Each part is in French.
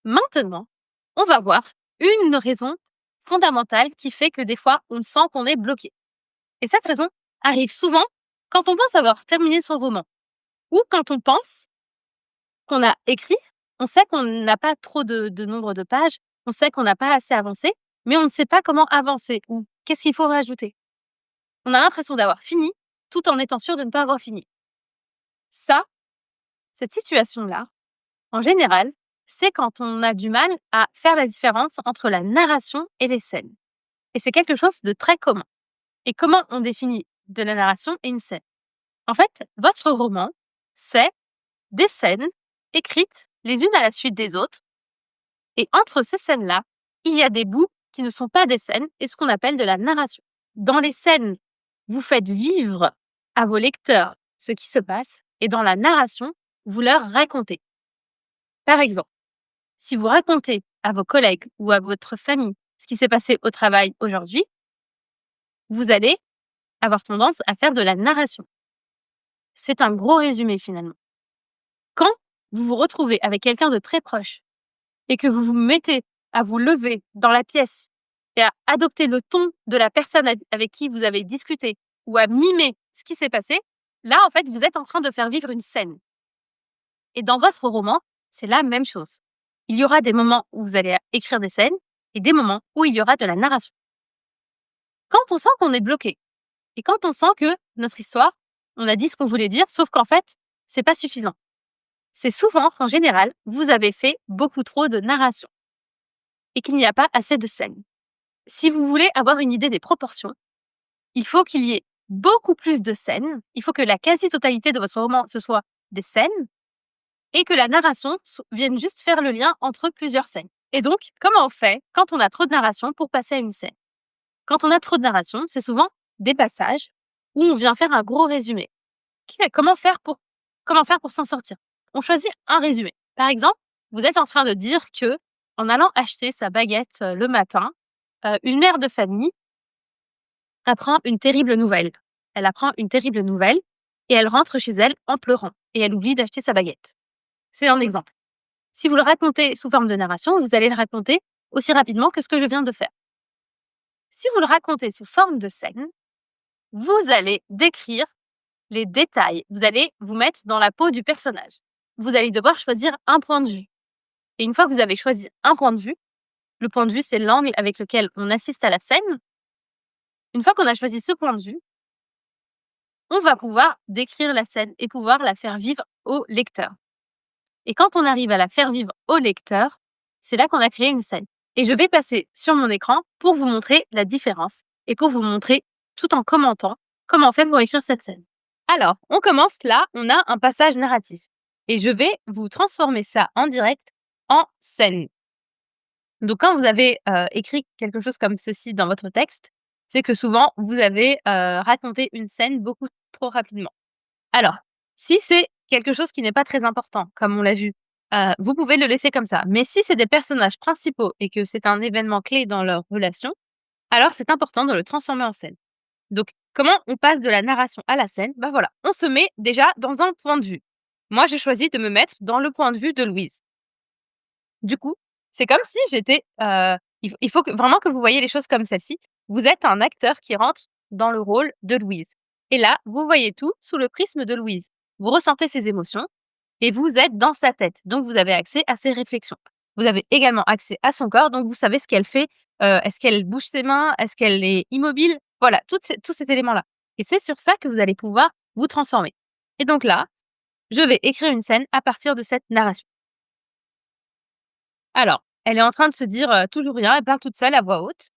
Maintenant, on va voir une raison fondamentale qui fait que des fois, on sent qu'on est bloqué. Et cette raison arrive souvent quand on pense avoir terminé son roman ou quand on pense qu'on a écrit, on sait qu'on n'a pas trop de nombre de pages, on sait qu'on n'a pas assez avancé, mais on ne sait pas comment avancer ou qu'est-ce qu'il faut rajouter. On a l'impression d'avoir fini tout en étant sûr de ne pas avoir fini. Ça, cette situation-là, en général, c'est quand on a du mal à faire la différence entre la narration et les scènes. Et c'est quelque chose de très commun. Et comment on définit de la narration et une scène? En fait, votre roman, c'est des scènes écrites les unes à la suite des autres. Et entre ces scènes-là, il y a des bouts qui ne sont pas des scènes et ce qu'on appelle de la narration. Dans les scènes, vous faites vivre à vos lecteurs ce qui se passe et dans la narration, vous leur racontez. Par exemple, si vous racontez à vos collègues ou à votre famille ce qui s'est passé au travail aujourd'hui, vous allez avoir tendance à faire de la narration. C'est un gros résumé finalement. Quand vous vous retrouvez avec quelqu'un de très proche et que vous vous mettez à vous lever dans la pièce et à adopter le ton de la personne avec qui vous avez discuté ou à mimer ce qui s'est passé, là, en fait, vous êtes en train de faire vivre une scène. Et dans votre roman, c'est la même chose. Il y aura des moments où vous allez écrire des scènes et des moments où il y aura de la narration. Quand on sent qu'on est bloqué et quand on sent que notre histoire, on a dit ce qu'on voulait dire, sauf qu'en fait, c'est pas suffisant. C'est souvent qu'en général, vous avez fait beaucoup trop de narration et qu'il n'y a pas assez de scènes. Si vous voulez avoir une idée des proportions, il faut qu'il y ait beaucoup plus de scènes, il faut que la quasi-totalité de votre roman, ce soit des scènes, et que la narration vienne juste faire le lien entre plusieurs scènes. Et donc, comment on fait quand on a trop de narration pour passer à une scène? Quand on a trop de narration, c'est souvent des passages où on vient faire un gros résumé. Comment faire pour s'en sortir? On choisit un résumé. Par exemple, vous êtes en train de dire que, en allant acheter sa baguette le matin, une mère de famille apprend une terrible nouvelle. Elle apprend une terrible nouvelle et elle rentre chez elle en pleurant et elle oublie d'acheter sa baguette. C'est un exemple. Si vous le racontez sous forme de narration, vous allez le raconter aussi rapidement que ce que je viens de faire. Si vous le racontez sous forme de scène, vous allez décrire les détails. Vous allez vous mettre dans la peau du personnage. Vous allez devoir choisir un point de vue. Et une fois que vous avez choisi un point de vue, le point de vue, c'est l'angle avec lequel on assiste à la scène. Une fois qu'on a choisi ce point de vue, on va pouvoir décrire la scène et pouvoir la faire vivre au lecteur. Et quand on arrive à la faire vivre au lecteur, c'est là qu'on a créé une scène. Et je vais passer sur mon écran pour vous montrer la différence et pour vous montrer, tout en commentant, comment on fait pour écrire cette scène. Alors, on commence là, on a un passage narratif. Et je vais vous transformer ça en direct en scène. Donc, quand vous avez écrit quelque chose comme ceci dans votre texte, c'est que souvent, vous avez raconté une scène beaucoup trop rapidement. Alors, si c'est quelque chose qui n'est pas très important, comme on l'a vu, vous pouvez le laisser comme ça. Mais si c'est des personnages principaux et que c'est un événement clé dans leur relation, alors c'est important de le transformer en scène. Donc, comment on passe de la narration à la scène? Ben voilà, on se met déjà dans un point de vue. Moi, j'ai choisi de me mettre dans le point de vue de Louise. Du coup, c'est comme si j'étais, il faut vraiment que vous voyez les choses comme celle-ci. Vous êtes un acteur qui rentre dans le rôle de Louise et là, vous voyez tout sous le prisme de Louise. Vous ressentez ses émotions et vous êtes dans sa tête, donc vous avez accès à ses réflexions. Vous avez également accès à son corps, donc vous savez ce qu'elle fait, est-ce qu'elle bouge ses mains? Est-ce qu'elle est immobile? Voilà, tout cet élément-là et c'est sur ça que vous allez pouvoir vous transformer et donc là, je vais écrire une scène à partir de cette narration. Alors, elle est en train de se dire, toujours rien, elle parle toute seule à voix haute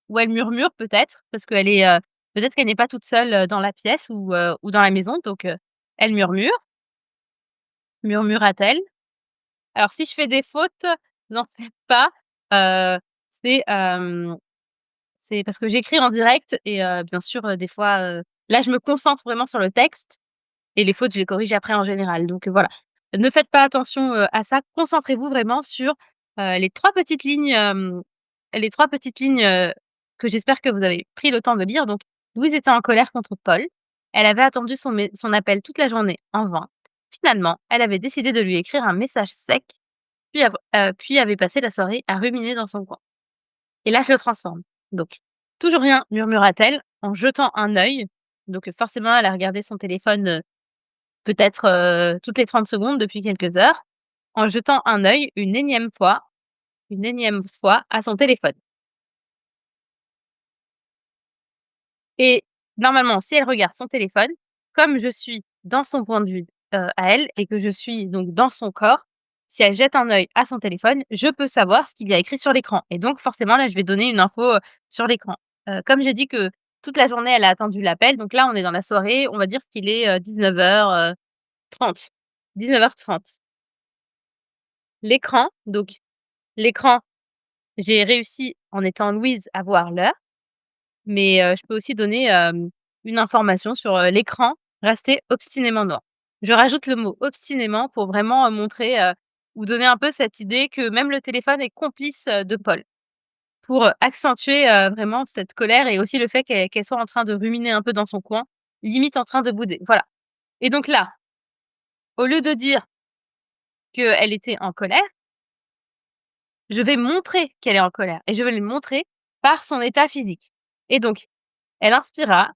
ou elle murmure peut-être parce qu'elle est, peut-être qu'elle n'est pas toute seule, dans la pièce ou dans la maison donc elle murmure. Murmura-t-elle? Alors si je fais des fautes, n'en faites pas, heu, c'est, c'est parce que j'écris en direct et bien sûr, des fois, là je me concentre vraiment sur le texte et les fautes je les corrige après en général donc voilà. Ne faites pas attention, à ça, concentrez-vous vraiment sur, les 3 petites lignes, que j'espère que vous avez pris le temps de lire donc Louise était en colère contre Paul. Elle avait attendu son appel toute la journée en vain. Finalement, elle avait décidé de lui écrire un message sec puis avait passé la soirée à ruminer dans son coin. Et là, je le transforme. Donc: «Toujours rien», murmura-t-elle en jetant un œil. Donc, forcément, elle a regardé son téléphone, peut-être, toutes les 30 secondes depuis quelques heures, en jetant un œil une énième fois à son téléphone. Et normalement, si elle regarde son téléphone, comme je suis dans son point de vue, à elle et que je suis donc dans son corps, si elle jette un œil à son téléphone, je peux savoir ce qu'il y a écrit sur l'écran et donc forcément là, je vais donner une info, sur l'écran. Comme j'ai dit que toute la journée, elle a attendu l'appel, donc là, on est dans la soirée, on va dire qu'il est, 19:30. 19:30. L'écran, donc l'écran, j'ai réussi en étant Louise à voir l'heure. Mais, je peux aussi donner, une information sur, l'écran resté obstinément noir. Je rajoute le mot obstinément pour vraiment, montrer, ou donner un peu cette idée que même le téléphone est complice, de Paul. Pour, accentuer, vraiment cette colère et aussi le fait qu'elle soit en train de ruminer un peu dans son coin, limite en train de bouder, voilà. Et donc là, au lieu de dire qu'elle était en colère, je vais montrer qu'elle est en colère et je vais le montrer par son état physique. Et donc, elle inspira.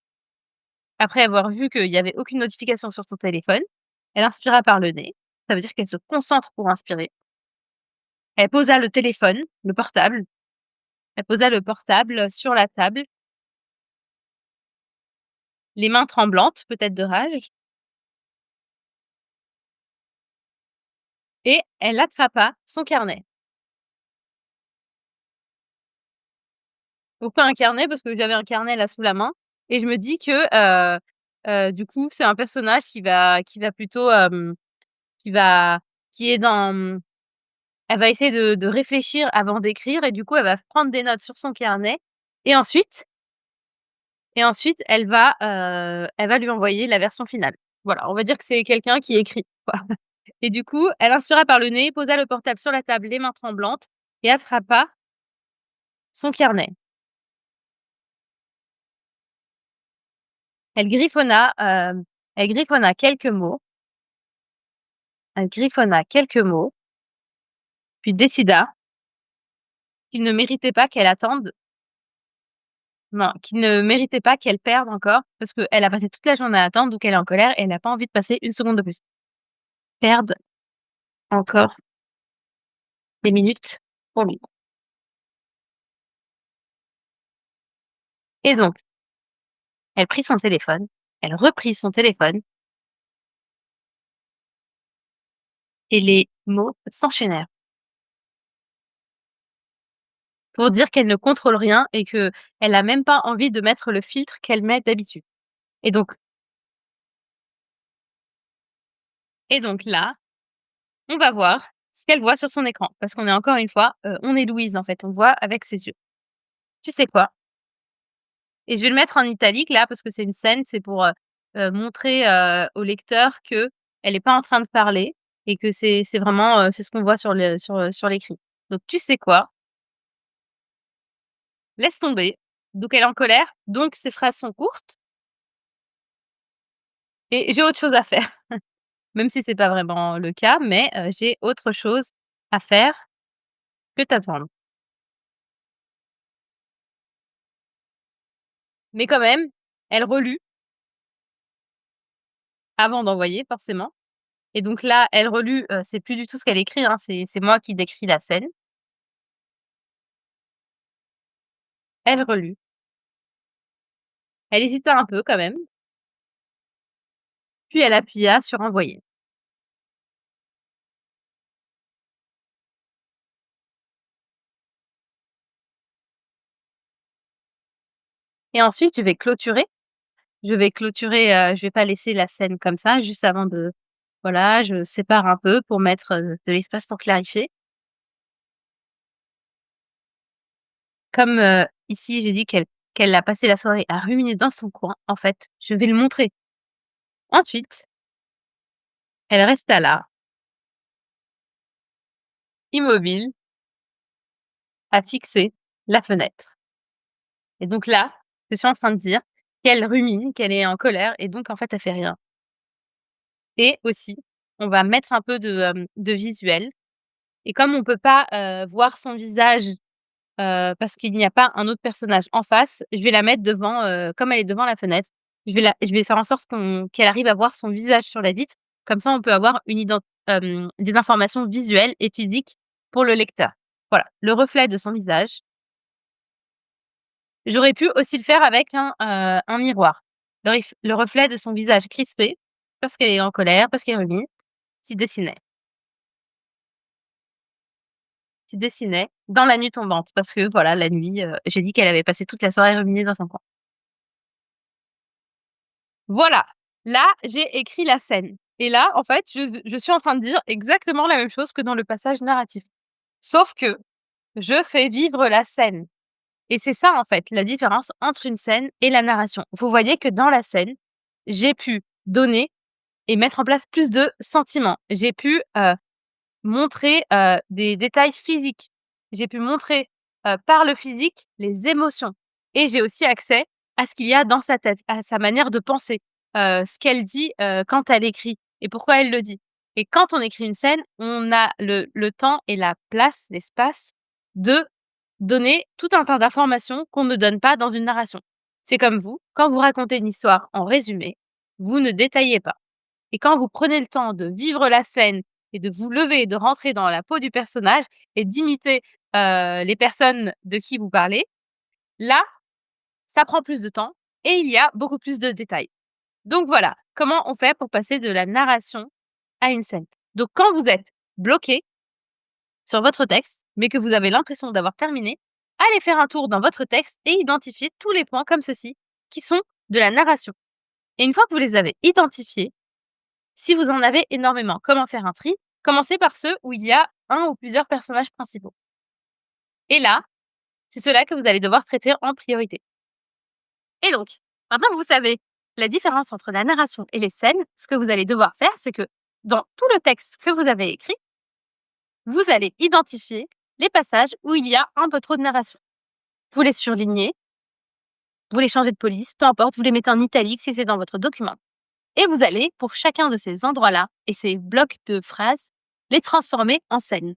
Après avoir vu qu'il y avait aucune notification sur son téléphone, elle inspira par le nez. Ça veut dire qu'elle se concentre pour inspirer. Elle posa le téléphone, le portable, elle posa le portable sur la table, les mains tremblantes, peut-être de rage, et elle attrapa son carnet. Donc pas un carnet parce que j'avais un carnet là sous la main et je me dis que, du coup, c'est un personnage qui va plutôt, qui va qui est dans, elle va essayer de réfléchir avant d'écrire et du coup, elle va prendre des notes sur son carnet et ensuite elle va lui envoyer la version finale. Voilà, on va dire que c'est quelqu'un qui écrit, voilà. Et du coup, elle inspira par le nez, posa le portable sur la table, les mains tremblantes et attrapa son carnet. Elle griffonna, elle griffonna quelques mots, elle griffonna quelques mots, puis décida qu'il ne méritait pas qu'elle attende. Non, qu'il ne méritait pas qu'elle perde encore, parce qu'elle a passé toute la journée à attendre, donc elle est en colère et elle n'a pas envie de passer une seconde de plus. Perdre encore des minutes pour lui. Et donc, elle prit son téléphone, elle reprit son téléphone et les mots s'enchaînèrent pour dire qu'elle ne contrôle rien et qu'elle a même pas envie de mettre le filtre qu'elle met d'habitude. Et donc là, on va voir ce qu'elle voit sur son écran parce qu'on est encore une fois, on est Louise en fait, on voit avec ses yeux. Tu sais quoi? Et je vais le mettre en italique là parce que c'est une scène, c'est pour, montrer, au lecteur qu'elle est pas en train de parler et que c'est vraiment, c'est ce qu'on voit sur l'écrit. Donc tu sais quoi? Laisse tomber. Donc elle est en colère, donc ses phrases sont courtes et j'ai autre chose à faire. Même si c'est pas vraiment le cas, mais j'ai autre chose à faire que t'attendre. Mais quand même, elle relut avant d'envoyer forcément et donc là, elle relut, c'est plus du tout ce qu'elle écrit, hein, c'est moi qui décris la scène. Elle relut, elle hésita un peu quand même, puis elle appuya sur envoyer et ensuite je vais pas laisser la scène comme ça juste avant de voilà, je sépare un peu pour mettre, de l'espace pour clarifier. Comme, ici j'ai dit qu'elle a passé la soirée à ruminer dans son coin, en fait, je vais le montrer. Ensuite, elle resta là, immobile, à fixer la fenêtre et donc là, je suis en train de dire qu'elle rumine, qu'elle est en colère et donc en fait, elle fait rien et aussi, on va mettre un peu de visuel. Et comme on peut pas, voir son visage, parce qu'il n'y a pas un autre personnage en face, je vais la mettre devant, comme elle est devant la fenêtre, je vais faire en sorte qu'elle arrive à voir son visage sur la vitre. Comme ça, on peut avoir des informations visuelles et physiques pour le lecteur. Voilà, le reflet de son visage. J'aurais pu aussi le faire avec un miroir. Le reflet de son visage crispé, parce qu'elle est en colère, parce qu'elle rumine, s'y dessinait. S'y dessinait dans la nuit tombante parce que voilà, la nuit, j'ai dit qu'elle avait passé toute la soirée ruminée dans son coin. Voilà, là, j'ai écrit la scène et là, en fait, je suis en train de dire exactement la même chose que dans le passage narratif. Sauf que je fais vivre la scène et c'est ça, en fait, la différence entre une scène et la narration. Vous voyez que dans la scène, j'ai pu donner et mettre en place plus de sentiments. J'ai pu, montrer, des détails physiques. J'ai pu montrer, par le physique, les émotions et j'ai aussi accès à ce qu'il y a dans sa tête, à sa manière de penser, ce qu'elle dit, quand elle écrit et pourquoi elle le dit. Et quand on écrit une scène, on a le temps et la place, l'espace de donner tout un tas d'informations qu'on ne donne pas dans une narration. C'est comme vous, quand vous racontez une histoire en résumé, vous ne détaillez pas. Et quand vous prenez le temps de vivre la scène et de vous lever et de rentrer dans la peau du personnage et d'imiter, les personnes de qui vous parlez, là, ça prend plus de temps et il y a beaucoup plus de détails. Donc voilà, comment on fait pour passer de la narration à une scène. Donc quand vous êtes bloqué sur votre texte, mais que vous avez l'impression d'avoir terminé, allez faire un tour dans votre texte et identifiez tous les points comme ceci qui sont de la narration. Et une fois que vous les avez identifiés, si vous en avez énormément, comment faire un tri? Commencez par ceux où il y a un ou plusieurs personnages principaux. Et là, c'est ceux-là que vous allez devoir traiter en priorité. Et donc, maintenant que vous savez la différence entre la narration et les scènes, ce que vous allez devoir faire, c'est que dans tout le texte que vous avez écrit, vous allez identifier les passages où il y a un peu trop de narration. Vous les surlignez, vous les changez de police, peu importe, vous les mettez en italique si c'est dans votre document. Et vous allez, pour chacun de ces endroits-là et ces blocs de phrases, les transformer en scène,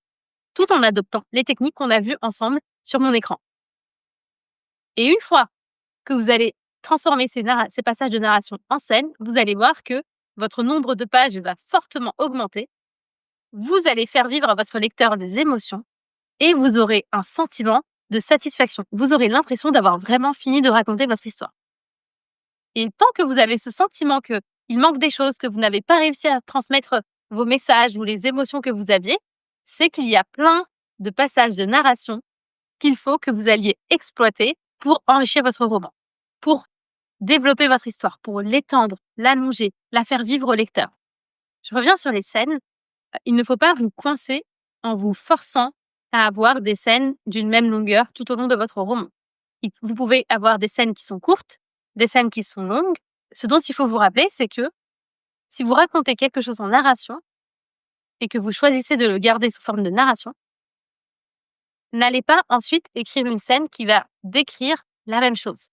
tout en adoptant les techniques qu'on a vues ensemble sur mon écran. Et une fois que vous allez transformer ces passages de narration en scène, vous allez voir que votre nombre de pages va fortement augmenter. Vous allez faire vivre à votre lecteur des émotions et vous aurez un sentiment de satisfaction. Vous aurez l'impression d'avoir vraiment fini de raconter votre histoire. Et tant que vous avez ce sentiment qu'il manque des choses, que vous n'avez pas réussi à transmettre vos messages ou les émotions que vous aviez, c'est qu'il y a plein de passages de narration qu'il faut que vous alliez exploiter pour enrichir votre roman, pour développer votre histoire, pour l'étendre, l'allonger, la faire vivre au lecteur. Je reviens sur les scènes. Il ne faut pas vous coincer en vous forçant à avoir des scènes d'une même longueur tout au long de votre roman. Vous pouvez avoir des scènes qui sont courtes, des scènes qui sont longues. Ce dont il faut vous rappeler, c'est que si vous racontez quelque chose en narration et que vous choisissez de le garder sous forme de narration, n'allez pas ensuite écrire une scène qui va décrire la même chose.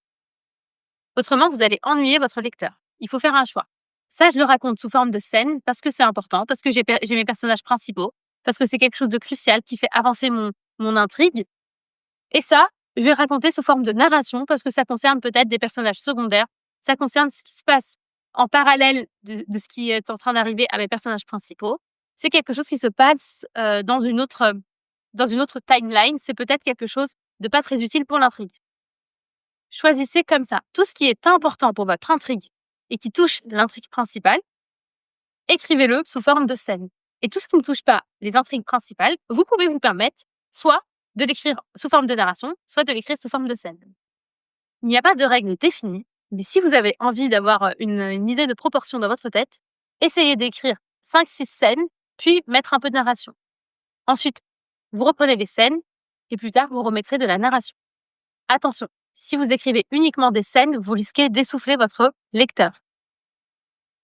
Autrement, vous allez ennuyer votre lecteur. Il faut faire un choix. Ça, je le raconte sous forme de scène parce que c'est important, parce que j'ai mes personnages principaux, parce que c'est quelque chose de crucial qui fait avancer mon intrigue. Et ça, je vais le raconter sous forme de narration parce que ça concerne peut-être des personnages secondaires. Ça concerne ce qui se passe en parallèle de ce qui est en train d'arriver à mes personnages principaux. C'est quelque chose qui se passe dans une autre timeline. C'est peut-être quelque chose de pas très utile pour l'intrigue. Choisissez comme ça. Tout ce qui est important pour votre intrigue et qui touche l'intrigue principale, écrivez-le sous forme de scène. Et tout ce qui ne touche pas les intrigues principales, vous pouvez vous permettre soit de l'écrire sous forme de narration, soit de l'écrire sous forme de scène. Il n'y a pas de règle définie, mais si vous avez envie d'avoir une idée de proportion dans votre tête, essayez d'écrire 5-6 scènes, puis mettre un peu de narration. Ensuite, vous reprenez les scènes, et plus tard, vous remettrez de la narration. Attention, si vous écrivez uniquement des scènes, vous risquez d'essouffler votre lecteur.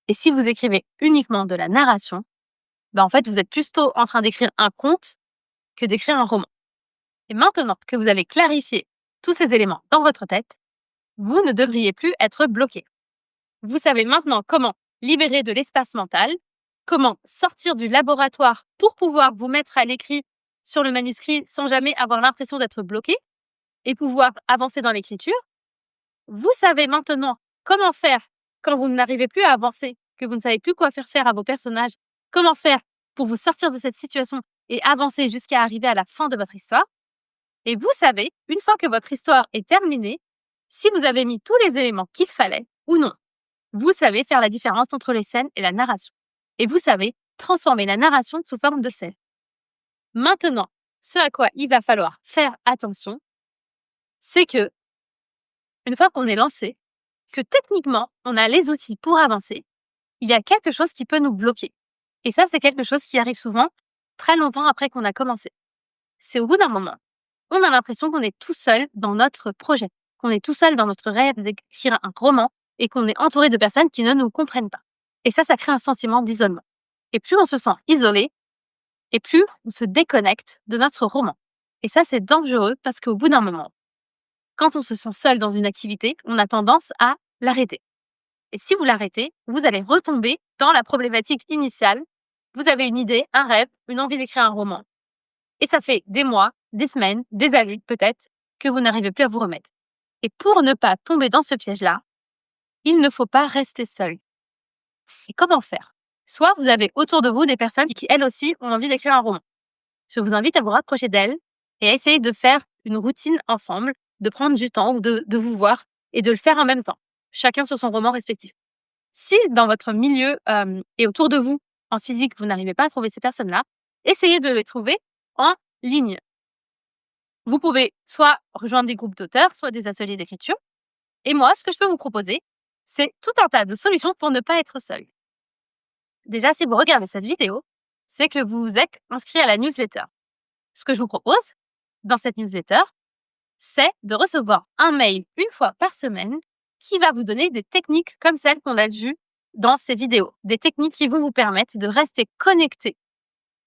Et si vous écrivez uniquement de la narration, en fait, vous êtes plutôt en train d'écrire un conte que d'écrire un roman. Et maintenant que vous avez clarifié tous ces éléments dans votre tête, vous ne devriez plus être bloqué. Vous savez maintenant comment libérer de l'espace mental, comment sortir du laboratoire pour pouvoir vous mettre à l'écrit sur le manuscrit sans jamais avoir l'impression d'être bloqué et pouvoir avancer dans l'écriture. Vous savez maintenant comment faire quand vous n'arrivez plus à avancer, que vous ne savez plus quoi faire à vos personnages, comment faire pour vous sortir de cette situation et avancer jusqu'à arriver à la fin de votre histoire. Et vous savez, une fois que votre histoire est terminée, si vous avez mis tous les éléments qu'il fallait ou non. Vous savez faire la différence entre les scènes et la narration. Et vous savez transformer la narration sous forme de scène. Maintenant, ce à quoi il va falloir faire attention, c'est que, une fois qu'on est lancé, que techniquement, on a les outils pour avancer, il y a quelque chose qui peut nous bloquer. Et ça, c'est quelque chose qui arrive souvent très longtemps après qu'on a commencé. C'est au bout d'un moment, on a l'impression qu'on est tout seul dans notre projet, qu'on est tout seul dans notre rêve d'écrire un roman et qu'on est entouré de personnes qui ne nous comprennent pas. Et ça crée un sentiment d'isolement. Et plus on se sent isolé, et plus on se déconnecte de notre roman. Et ça, c'est dangereux parce qu'au bout d'un moment, quand on se sent seul dans une activité, on a tendance à l'arrêter. Et si vous l'arrêtez, vous allez retomber dans la problématique initiale. Vous avez une idée, un rêve, une envie d'écrire un roman. Et ça fait des mois, des semaines, des années peut-être, que vous n'arrivez plus à vous remettre. Et pour ne pas tomber dans ce piège-là, il ne faut pas rester seul. Et comment faire? Soit vous avez autour de vous des personnes qui, elles aussi, ont envie d'écrire un roman. Je vous invite à vous rapprocher d'elles et à essayer de faire une routine ensemble, de prendre du temps ou de vous voir et de le faire en même temps, chacun sur son roman respectif. Si dans votre milieu et autour de vous, en physique, vous n'arrivez pas à trouver ces personnes-là, essayez de les trouver en ligne. Vous pouvez soit rejoindre des groupes d'auteurs, soit des ateliers d'écriture. Et moi, ce que je peux vous proposer, c'est tout un tas de solutions pour ne pas être seul. Déjà, si vous regardez cette vidéo, c'est que vous êtes inscrit à la newsletter. Ce que je vous propose dans cette newsletter, c'est de recevoir un mail une fois par semaine qui va vous donner des techniques comme celles qu'on a vues dans ces vidéos. Des techniques qui vont vous permettre de rester connecté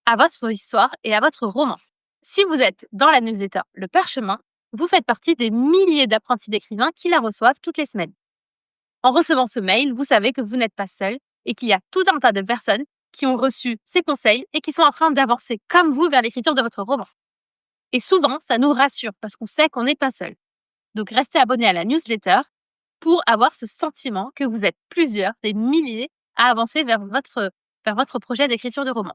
à votre histoire et à votre roman. Si vous êtes dans la newsletter Le Parchemin, vous faites partie des milliers d'apprentis d'écrivains qui la reçoivent toutes les semaines. En recevant ce mail, vous savez que vous n'êtes pas seul et qu'il y a tout un tas de personnes qui ont reçu ces conseils et qui sont en train d'avancer comme vous vers l'écriture de votre roman. Et souvent, ça nous rassure parce qu'on sait qu'on n'est pas seul. Donc, restez abonné à la newsletter pour avoir ce sentiment que vous êtes plusieurs, des milliers, à avancer vers votre projet d'écriture de roman.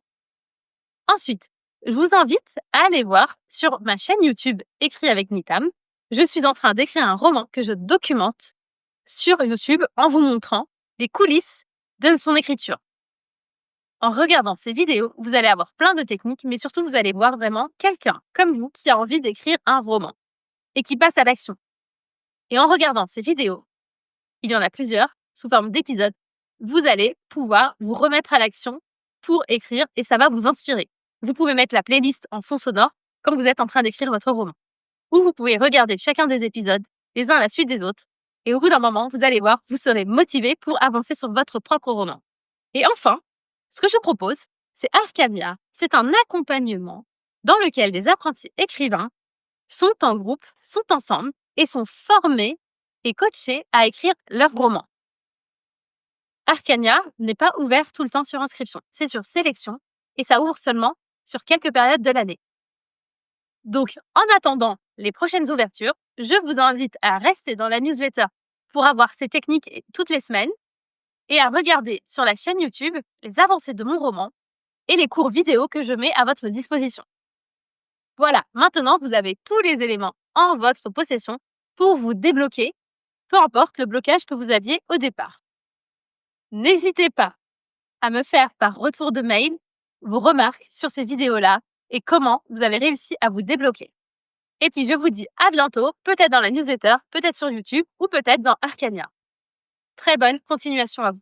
Ensuite, je vous invite à aller voir sur ma chaîne YouTube Écrit avec Nitam. Je suis en train d'écrire un roman que je documente sur YouTube en vous montrant les coulisses de son écriture. En regardant ces vidéos, vous allez avoir plein de techniques, mais surtout, vous allez voir vraiment quelqu'un comme vous qui a envie d'écrire un roman et qui passe à l'action. Et en regardant ces vidéos, il y en a plusieurs, sous forme d'épisodes, vous allez pouvoir vous remettre à l'action pour écrire et ça va vous inspirer. Vous pouvez mettre la playlist en fond sonore quand vous êtes en train d'écrire votre roman. Ou vous pouvez regarder chacun des épisodes, les uns à la suite des autres, et au bout d'un moment, vous allez voir, vous serez motivé pour avancer sur votre propre roman. Et enfin, ce que je propose, c'est Arcania. C'est un accompagnement dans lequel des apprentis écrivains sont en groupe, sont ensemble et sont formés et coachés à écrire leur roman. Arcania n'est pas ouvert tout le temps sur inscription. C'est sur sélection et ça ouvre seulement sur quelques périodes de l'année. Donc, en attendant les prochaines ouvertures, je vous invite à rester dans la newsletter pour avoir ces techniques toutes les semaines et à regarder sur la chaîne YouTube les avancées de mon roman et les cours vidéo que je mets à votre disposition. Voilà, maintenant vous avez tous les éléments en votre possession pour vous débloquer, peu importe le blocage que vous aviez au départ. N'hésitez pas à me faire par retour de mail vos remarques sur ces vidéos-là et comment vous avez réussi à vous débloquer. Et puis je vous dis à bientôt, peut-être dans la newsletter, peut-être sur YouTube ou peut-être dans Arcania. Très bonne continuation à vous.